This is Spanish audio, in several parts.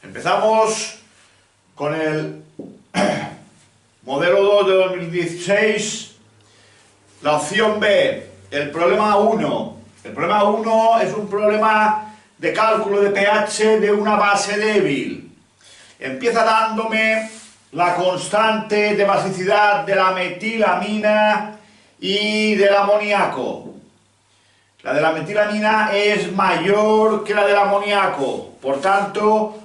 Empezamos con el modelo 2 de 2016, la opción B, el problema 1. El problema 1 es un problema de cálculo de pH de una base débil. Empieza dándome la constante de basicidad de la metilamina y del amoníaco. La de la metilamina es mayor que la del amoníaco, por tanto,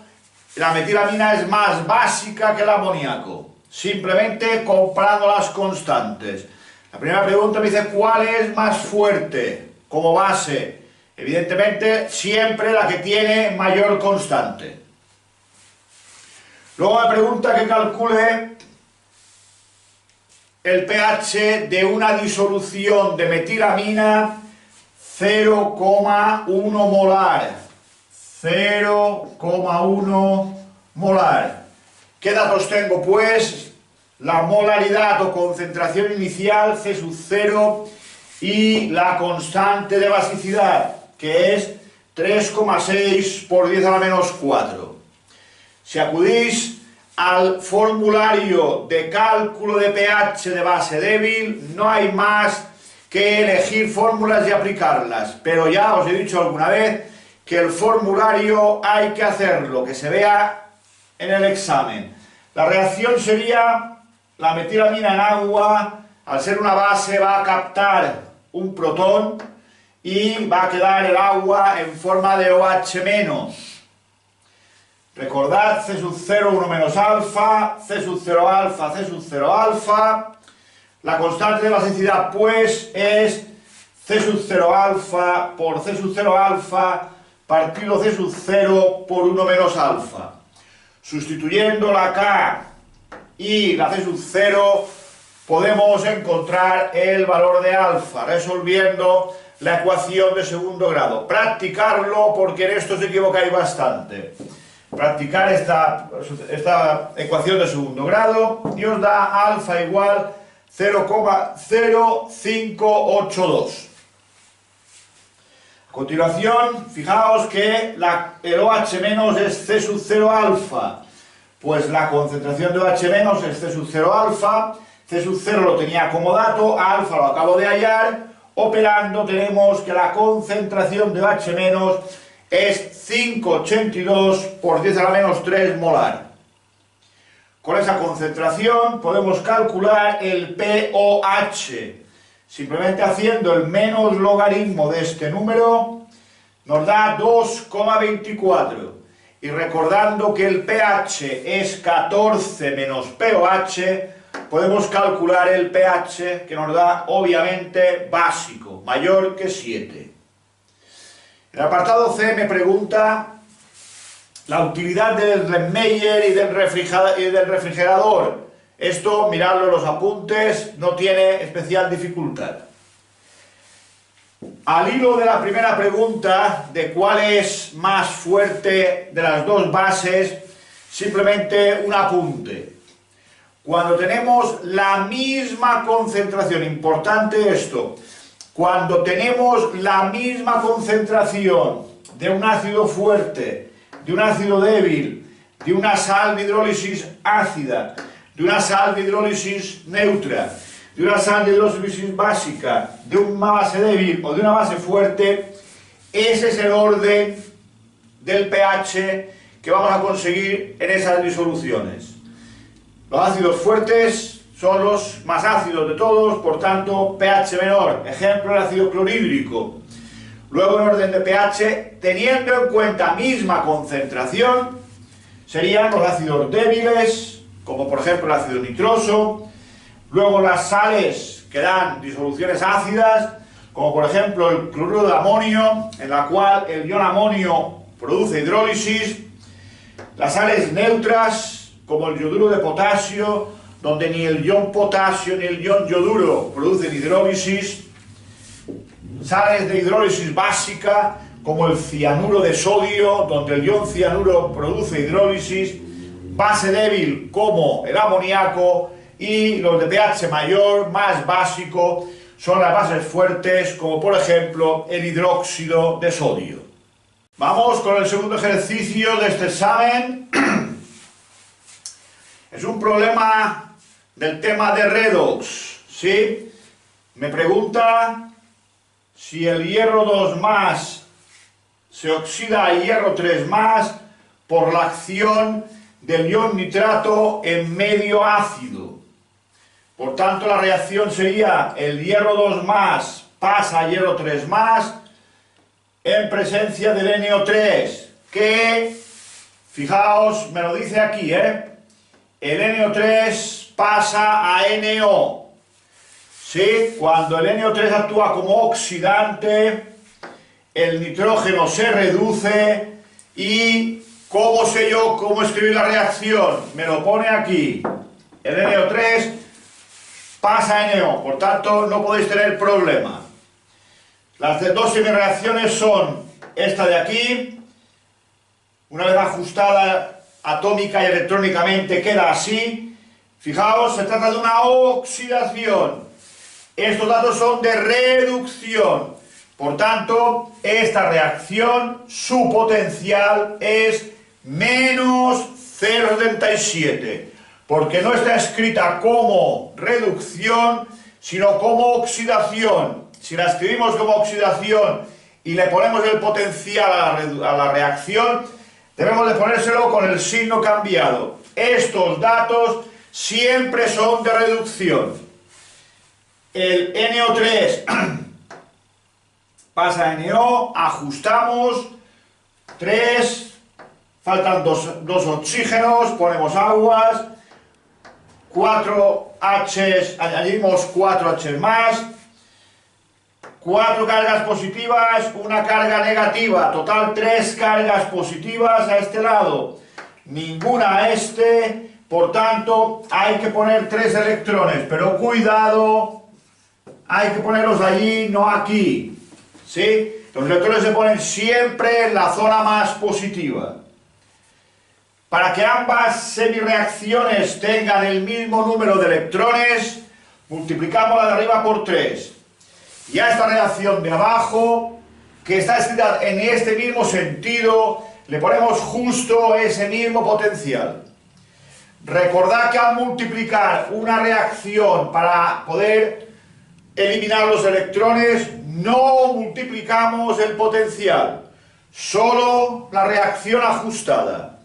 la metilamina es más básica que el amoníaco, simplemente comparando las constantes. La primera pregunta me dice ¿cuál es más fuerte como base? Evidentemente, siempre la que tiene mayor constante. Luego me pregunta que calcule el pH de una disolución de metilamina 0,1 molar. 0,1 molar. ¿Qué datos tengo? Pues la molaridad o concentración inicial C sub 0 y la constante de basicidad, que es 3,6 por 10 a la menos 4. Si acudís al formulario de cálculo de pH de base débil, no hay más que elegir fórmulas y aplicarlas, pero ya os he dicho alguna vez que el formulario hay que hacerlo, que se vea en el examen. La reacción sería la metilamina en agua, al ser una base va a captar un protón y va a quedar el agua en forma de OH-. Recordad C sub 0, 1 menos alfa, C sub 0 alfa, C sub 0 alfa. La constante de basicidad pues es C sub 0 alfa por C sub 0 alfa partido C sub 0 por 1 menos alfa. Sustituyendo la K y la C sub 0 podemos encontrar el valor de alfa, resolviendo la ecuación de segundo grado. Practicarlo porque en esto os equivocáis bastante. Practicar esta ecuación de segundo grado y os da alfa igual 0,0582. A continuación, fijaos que el OH- es C sub 0 alfa. Pues la concentración de OH- es C sub 0 alfa. C sub 0 lo tenía como dato, alfa lo acabo de hallar. Operando tenemos que la concentración de OH- es 582 por 10 a la menos 3 molar. Con esa concentración podemos calcular el pOH. Simplemente haciendo el menos logaritmo de este número nos da 2,24. Y recordando que el pH es 14 menos pOH, podemos calcular el pH que nos da obviamente básico, mayor que 7. En el apartado C me pregunta la utilidad del Redmeyer y del refrigerador. Esto, miradlo en los apuntes, no tiene especial dificultad. Al hilo de la primera pregunta, de cuál es más fuerte de las dos bases, simplemente un apunte. Cuando tenemos la misma concentración, importante esto, cuando tenemos la misma concentración de un ácido fuerte, de un ácido débil, de una sal de hidrólisis ácida, de una sal de hidrólisis neutra, de una sal de hidrólisis básica, de una base débil o de una base fuerte, ese es el orden del pH que vamos a conseguir en esas disoluciones. Los ácidos fuertes son los más ácidos de todos, por tanto, pH menor. Ejemplo, el ácido clorhídrico. Luego, en orden de pH, teniendo en cuenta misma concentración, serían los ácidos débiles, como por ejemplo el ácido nitroso. Luego, las sales que dan disoluciones ácidas, como por ejemplo el cloruro de amonio, en la cual el ion amonio produce hidrólisis. Las sales neutras, como el yoduro de potasio, donde ni el ion potasio ni el ion yoduro producen hidrólisis. Sales de hidrólisis básica, como el cianuro de sodio, donde el ion cianuro produce hidrólisis. Base débil, como el amoníaco. Y los de pH mayor, más básico, son las bases fuertes, como por ejemplo el hidróxido de sodio. Vamos con el segundo ejercicio de este examen. Es un problema del tema de redox, ¿sí? Me pregunta si el hierro 2 más se oxida a hierro 3 más por la acción del ion nitrato en medio ácido. Por tanto, la reacción sería el hierro 2 más pasa a hierro 3 más en presencia del NO3, que, fijaos, me lo dice aquí, el NO3 pasa a NO. ¿Sí? Cuando el NO3 actúa como oxidante, el nitrógeno se reduce y, ¿cómo sé yo cómo escribir la reacción? Me lo pone aquí. El NO3 pasa a NO, por tanto no podéis tener problema. Las dos semireacciones son esta de aquí, una vez ajustada atómica y electrónicamente queda así. Fijaos, se trata de una oxidación. Estos datos son de reducción. Por tanto, esta reacción, su potencial es menos 0,77, porque no está escrita como reducción, sino como oxidación. Si la escribimos como oxidación y le ponemos el potencial a la reacción, debemos de ponérselo con el signo cambiado. Estos datos siempre son de reducción. El NO3 pasa a NO, ajustamos, 3, faltan dos oxígenos, ponemos aguas, 4 H's, añadimos 4 H más, 4 cargas positivas, una carga negativa, total 3 cargas positivas a este lado, ninguna a este, por tanto hay que poner 3 electrones, pero cuidado, hay que ponerlos allí, no aquí, ¿sí? Los electrones se ponen siempre en la zona más positiva. Para que ambas semireacciones tengan el mismo número de electrones, multiplicamos la de arriba por 3. Y a esta reacción de abajo, que está escrita en este mismo sentido, le ponemos justo ese mismo potencial. Recordad que al multiplicar una reacción para poder eliminar los electrones, no multiplicamos el potencial, solo la reacción ajustada.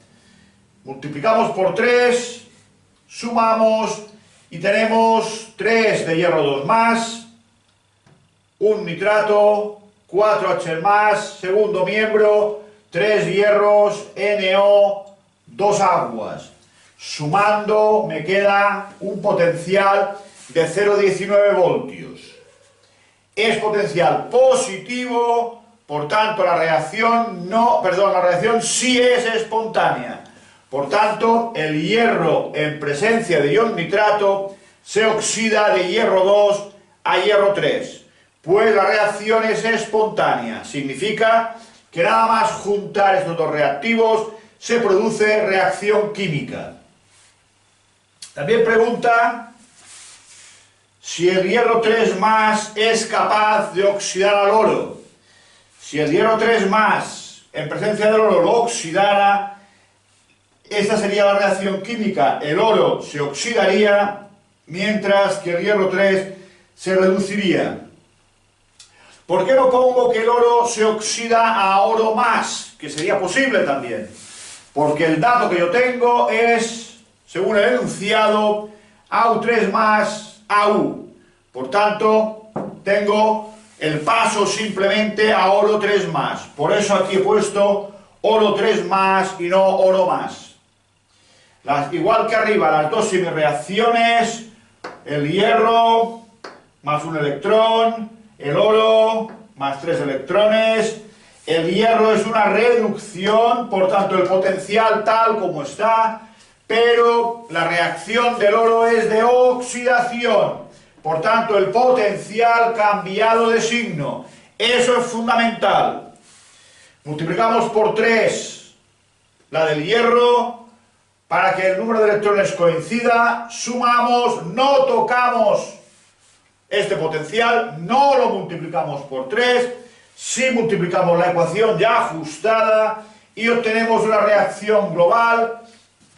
Multiplicamos por 3, sumamos y tenemos 3 de hierro 2 más, un nitrato, 4 H más, segundo miembro, 3 hierros, NO, 2 aguas. Sumando me queda un potencial de 0,19 voltios. Es potencial positivo, por tanto la reacción sí es espontánea. Por tanto, el hierro en presencia de ion nitrato se oxida de hierro 2 a hierro 3. Pues la reacción es espontánea, significa que nada más juntar estos dos reactivos se produce reacción química. También pregunta si el hierro 3 más es capaz de oxidar al oro. Si el hierro 3 más en presencia del oro lo oxidara, esta sería la reacción química. El oro se oxidaría mientras que el hierro 3 se reduciría. ¿Por qué no pongo que el oro se oxida a oro más? Que sería posible también. Porque el dato que yo tengo es, según el enunciado, AU3 más AU. Por tanto, tengo el paso simplemente a oro 3 más. Por eso aquí he puesto oro 3 más y no oro más. Igual que arriba, las dos semireacciones, el hierro más un electrón, el oro más 3 electrones. El hierro es una reducción, por tanto el potencial tal como está, pero la reacción del oro es de oxidación, por tanto el potencial cambiado de signo. Eso es fundamental. Multiplicamos por 3 la del hierro para que el número de electrones coincida, sumamos, no tocamos este potencial, no lo multiplicamos por 3, Si multiplicamos la ecuación ya ajustada y obtenemos una reacción global,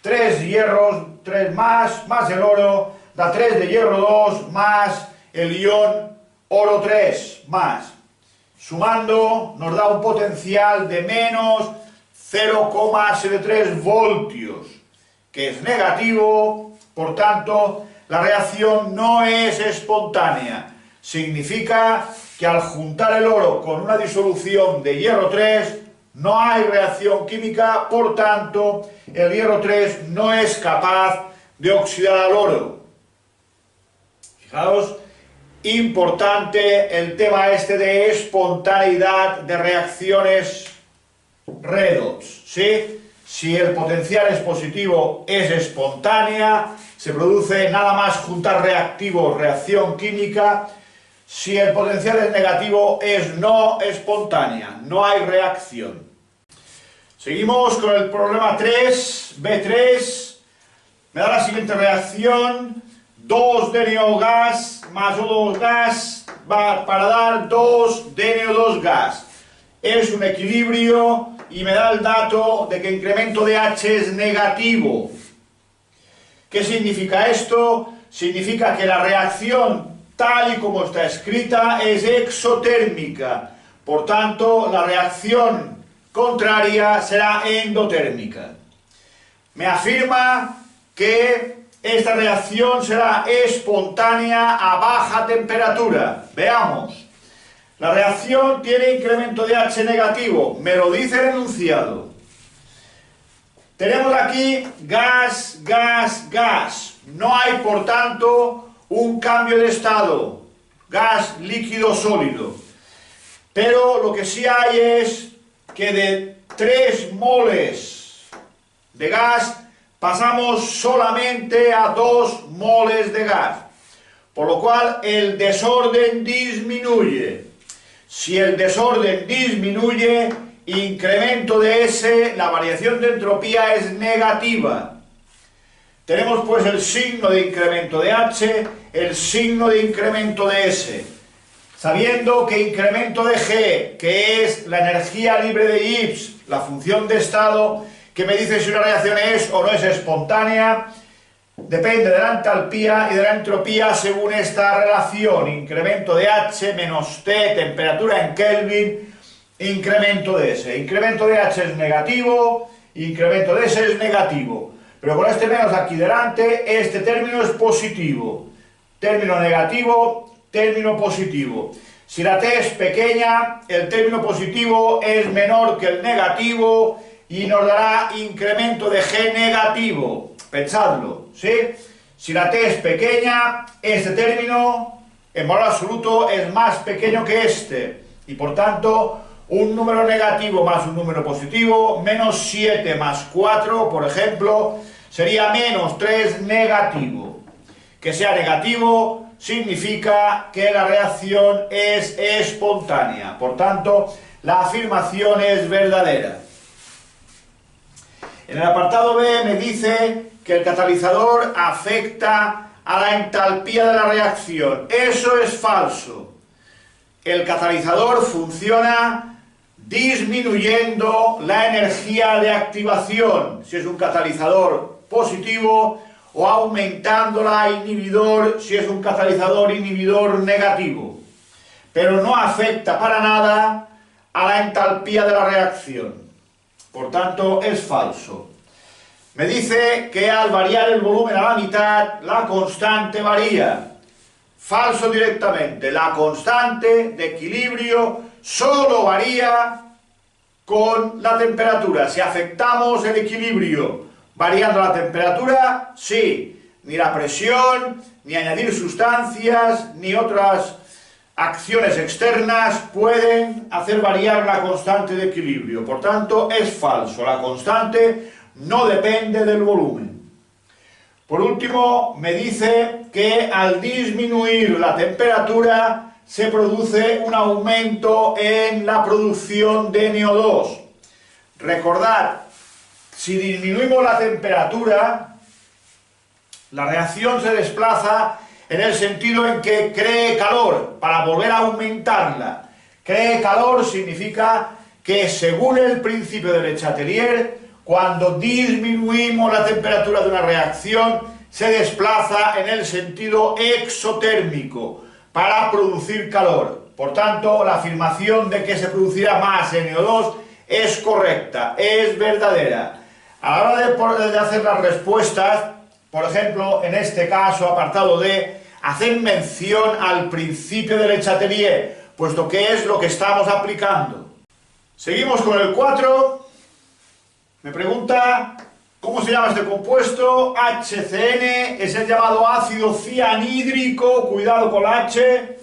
3 hierros, 3 más el oro, da 3 de hierro 2 más el ion oro 3 más. Sumando nos da un potencial de menos 0,73 voltios, que es negativo, por tanto la reacción no es espontánea. Significa que al juntar el oro con una disolución de hierro 3 no hay reacción química, por tanto el hierro 3 no es capaz de oxidar al oro. Fijaos, importante el tema este de espontaneidad de reacciones redox, ¿sí? Si el potencial es positivo, es espontánea, se produce nada más juntar reactivos, reacción química. Si el potencial es negativo, es no espontánea, no hay reacción. Seguimos con el problema 3, B3. Me da la siguiente reacción: 2 de NO gas más O2 gas va para dar 2 de NO2 gas. Es un equilibrio y me da el dato de que el incremento de H es negativo. ¿Qué significa esto? Significa que la reacción, tal y como está escrita, es exotérmica. Por tanto, la reacción contraria será endotérmica. Me afirma que esta reacción será espontánea a baja temperatura. Veamos. La reacción tiene incremento de H negativo, me lo dice el enunciado. Tenemos aquí gas, gas, gas. No hay, por tanto, un cambio de estado. Gas, líquido, sólido. Pero lo que sí hay es que de 3 moles de gas pasamos solamente a 2 moles de gas. Por lo cual el desorden disminuye. Si el desorden disminuye, incremento de S, la variación de entropía es negativa. Tenemos pues el signo de incremento de H, el signo de incremento de S. Sabiendo que incremento de G, que es la energía libre de Gibbs, la función de estado, que me dice si una reacción es o no es espontánea, depende de la entalpía y de la entropía según esta relación: incremento de H menos T, temperatura en Kelvin, incremento de S. Incremento de H es negativo, incremento de S es negativo. Pero con este menos aquí delante, este término es positivo. Término negativo, término positivo. Si la T es pequeña, el término positivo es menor que el negativo y nos dará incremento de G negativo. Pensadlo, ¿sí? Si la T es pequeña, este término en valor absoluto es más pequeño que este. Y por tanto, un número negativo más un número positivo, menos 7 más 4, por ejemplo, sería menos 3 negativo. Que sea negativo significa que la reacción es espontánea. Por tanto, la afirmación es verdadera. En el apartado B me dice que el catalizador afecta a la entalpía de la reacción. Eso es falso. El catalizador funciona disminuyendo la energía de activación, si es un catalizador positivo, o aumentándola inhibidor, si es un catalizador inhibidor negativo. Pero no afecta para nada a la entalpía de la reacción. Por tanto, es falso. Me dice que al variar el volumen a la mitad, la constante varía. Falso directamente. La constante de equilibrio solo varía con la temperatura. Si afectamos el equilibrio variando la temperatura, sí. Ni la presión, ni añadir sustancias, ni otras acciones externas pueden hacer variar la constante de equilibrio. Por tanto, es falso. La constante no depende del volumen. Por último, me dice que al disminuir la temperatura se produce un aumento en la producción de NO2. Recordad, si disminuimos la temperatura, la reacción se desplaza en el sentido en que cree calor para volver a aumentarla. Cree calor significa que, según el principio de Le Chatelier, cuando disminuimos la temperatura de una reacción, se desplaza en el sentido exotérmico para producir calor. Por tanto, la afirmación de que se producirá más NO2 es correcta, es verdadera. A la hora de hacer las respuestas, por ejemplo, en este caso, apartado D, hacen mención al principio de Le Chatelier, puesto que es lo que estamos aplicando. Seguimos con el 4. Me pregunta cómo se llama este compuesto. HCN es el llamado ácido cianhídrico, cuidado con la H,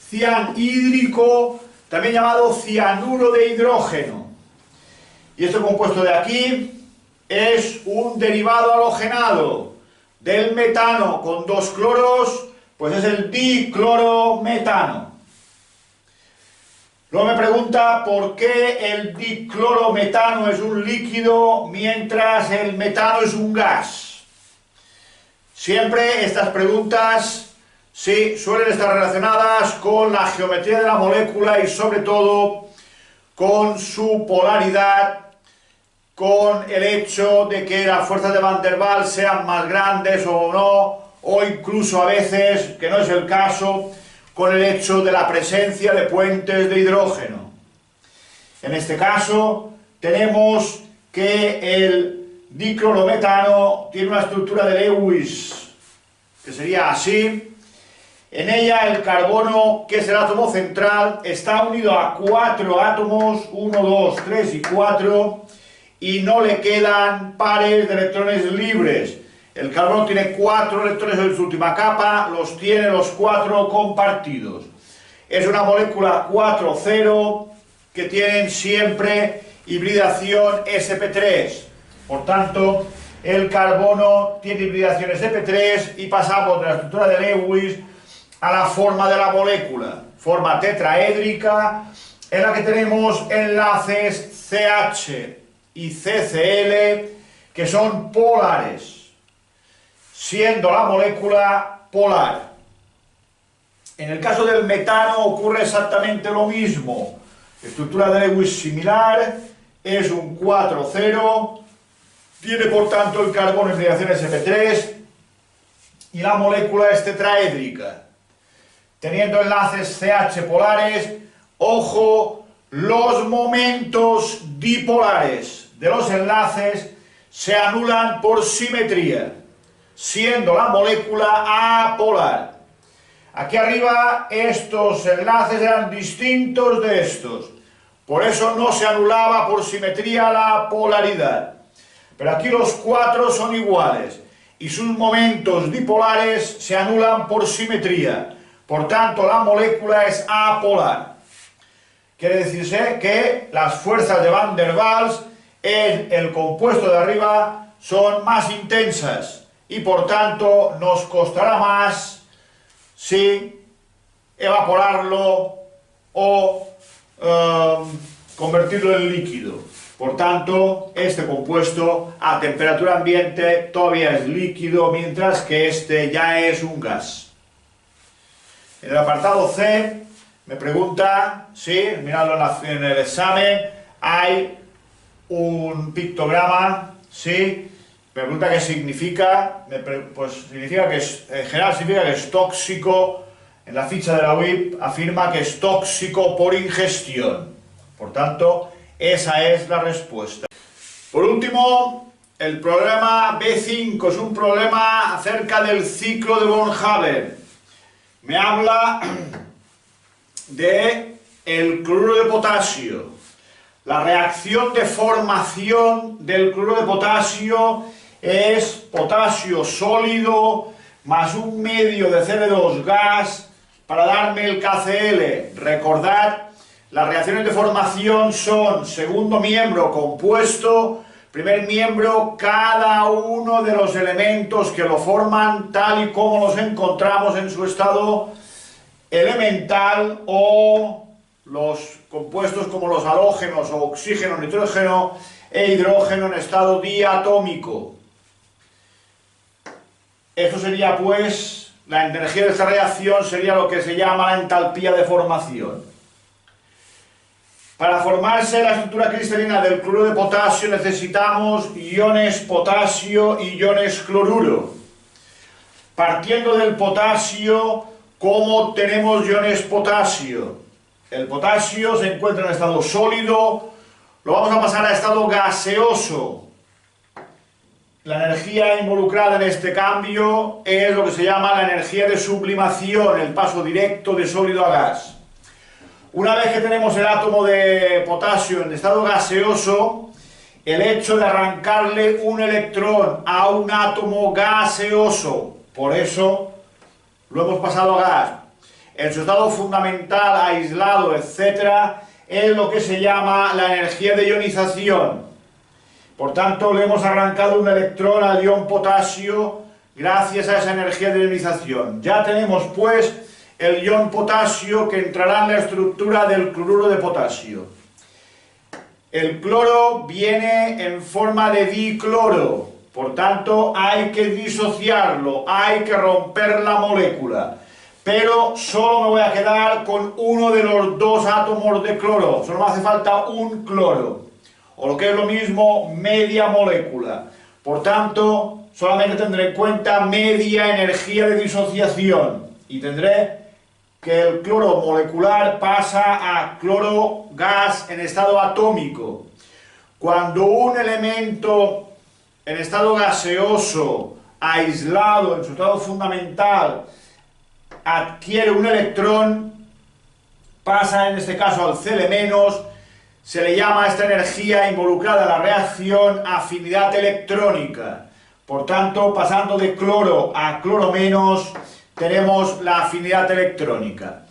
cianhídrico, también llamado cianuro de hidrógeno. Y este compuesto de aquí es un derivado halogenado del metano con 2 cloros, pues es el diclorometano. Luego me pregunta por qué el diclorometano es un líquido mientras el metano es un gas. Siempre estas preguntas sí suelen estar relacionadas con la geometría de la molécula y sobre todo con su polaridad, con el hecho de que las fuerzas de Van der Waals sean más grandes o no, o incluso a veces, que no es el caso, con el hecho de la presencia de puentes de hidrógeno. En este caso, tenemos que el diclorometano tiene una estructura de Lewis, que sería así. En ella el carbono, que es el átomo central, está unido a 4 átomos, 1, 2, 3 y 4, y no le quedan pares de electrones libres. El carbono tiene 4 electrones en su última capa, los tiene los 4 compartidos. Es una molécula 4,0 que tienen siempre hibridación sp3. Por tanto, el carbono tiene hibridación sp3 y pasamos de la estructura de Lewis a la forma de la molécula. Forma tetraédrica en la que tenemos enlaces CH y CCl que son polares, siendo la molécula polar. En el caso del metano ocurre exactamente lo mismo. Estructura de Lewis similar, es un 4,0, tiene por tanto el carbono en hibridación sp3 y la molécula es tetraédrica. Teniendo enlaces CH polares, ojo, los momentos dipolares de los enlaces se anulan por simetría, siendo la molécula apolar. Aquí arriba estos enlaces eran distintos de estos, por eso no se anulaba por simetría la polaridad. Pero aquí los 4 son iguales y sus momentos dipolares se anulan por simetría, por tanto la molécula es apolar. Quiere decirse que las fuerzas de Van der Waals en el compuesto de arriba son más intensas y por tanto nos costará más si evaporarlo o convertirlo en líquido. Por tanto, este compuesto a temperatura ambiente todavía es líquido, mientras que este ya es un gas. En el apartado C me pregunta, sí, miradlo en el examen, hay un pictograma, sí. Me pregunta qué significa, pues significa que en general significa que es tóxico. En la ficha de la UIP afirma que es tóxico por ingestión. Por tanto, esa es la respuesta. Por último, el problema B5 es un problema acerca del ciclo de von Haber. Me habla de el cloruro de potasio. La reacción de formación del cloruro de potasio es potasio sólido más un medio de Cl2 gas para darme el KCl. Recordad, las reacciones de formación son segundo miembro compuesto, primer miembro cada uno de los elementos que lo forman tal y como los encontramos en su estado elemental, o los compuestos como los halógenos o oxígeno, nitrógeno e hidrógeno en estado diatómico. Esto sería pues, la energía de esta reacción sería lo que se llama la entalpía de formación. Para formarse la estructura cristalina del cloruro de potasio necesitamos iones potasio y iones cloruro. Partiendo del potasio, ¿cómo tenemos iones potasio? El potasio se encuentra en estado sólido, lo vamos a pasar a estado gaseoso. La energía involucrada en este cambio es lo que se llama la energía de sublimación, el paso directo de sólido a gas. Una vez que tenemos el átomo de potasio en estado gaseoso, el hecho de arrancarle un electrón a un átomo gaseoso, por eso lo hemos pasado a gas, en su estado fundamental, aislado, etc., es lo que se llama la energía de ionización. Por tanto, le hemos arrancado un electrón al ion potasio gracias a esa energía de ionización. Ya tenemos, pues, el ion potasio que entrará en la estructura del cloruro de potasio. El cloro viene en forma de dicloro, por tanto hay que disociarlo, hay que romper la molécula. Pero solo me voy a quedar con uno de los dos átomos de cloro, solo me hace falta un cloro, o lo que es lo mismo, media molécula. Por tanto, solamente tendré en cuenta media energía de disociación y tendré que el cloro molecular pasa a cloro gas en estado atómico. Cuando un elemento en estado gaseoso, aislado en su estado fundamental, adquiere un electrón, pasa en este caso al Cl-, se le llama a esta energía involucrada en la reacción afinidad electrónica. Por tanto, pasando de cloro a cloro menos, tenemos la afinidad electrónica.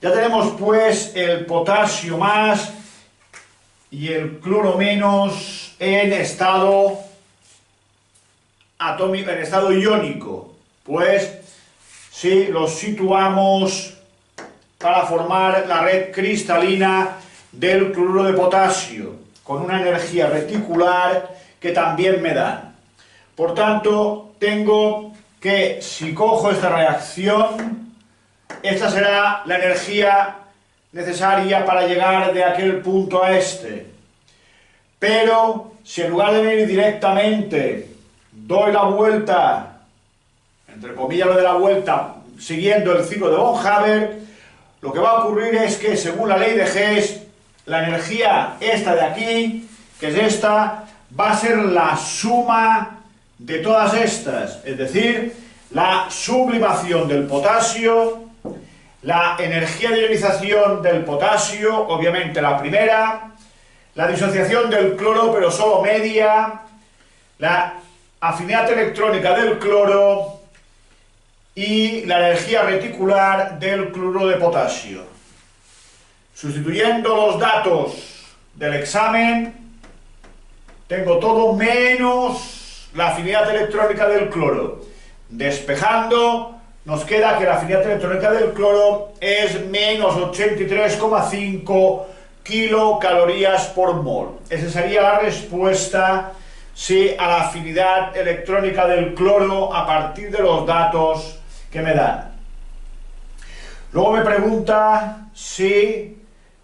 Ya tenemos pues el potasio más y el cloro menos en estado atómico, en estado iónico. Pues si los situamos para formar la red cristalina del cloruro de potasio, con una energía reticular que también me dan. Por tanto, tengo que si cojo esta reacción, esta será la energía necesaria para llegar de aquel punto a este. Pero si en lugar de venir directamente doy la vuelta, entre comillas lo de la vuelta, siguiendo el ciclo de von Haber, lo que va a ocurrir es que según la ley de Hess, la energía esta de aquí, que es esta, va a ser la suma de todas estas, es decir, la sublimación del potasio, la energía de ionización del potasio, obviamente la primera, la disociación del cloro, pero solo media, la afinidad electrónica del cloro y la energía reticular del cloruro de potasio. Sustituyendo los datos del examen, tengo todo menos la afinidad electrónica del cloro. Despejando, nos queda que la afinidad electrónica del cloro es menos 83,5 kilocalorías por mol. Esa sería la respuesta sí, a la afinidad electrónica del cloro a partir de los datos que me dan. Luego me pregunta si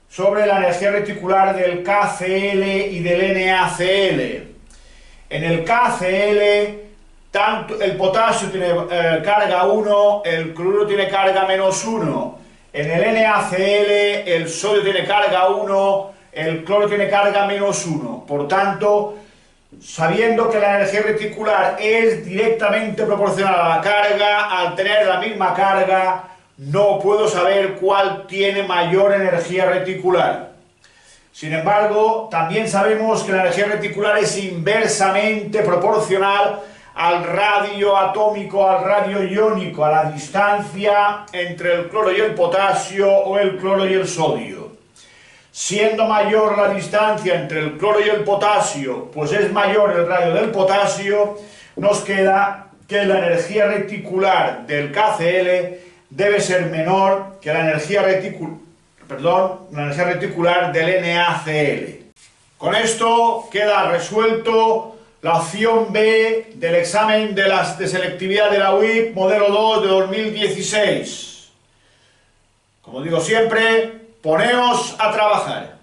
sobre la energía reticular del KCl y del NaCl. En el KCl, tanto el potasio tiene carga 1, el cloruro tiene carga menos 1. En el NaCl, el sodio tiene carga 1, el cloro tiene carga menos 1. Por tanto, sabiendo que la energía reticular es directamente proporcional a la carga, al tener la misma carga, no puedo saber cuál tiene mayor energía reticular. Sin embargo, también sabemos que la energía reticular es inversamente proporcional al radio atómico, al radio iónico, a la distancia entre el cloro y el potasio o el cloro y el sodio. Siendo mayor la distancia entre el cloro y el potasio, pues es mayor el radio del potasio, nos queda que la energía reticular del KCl debe ser menor que la energía reticular del NaCl. Con esto queda resuelto la opción B del examen de selectividad de la UIP modelo 2 de 2016. Como digo siempre, poneos a trabajar.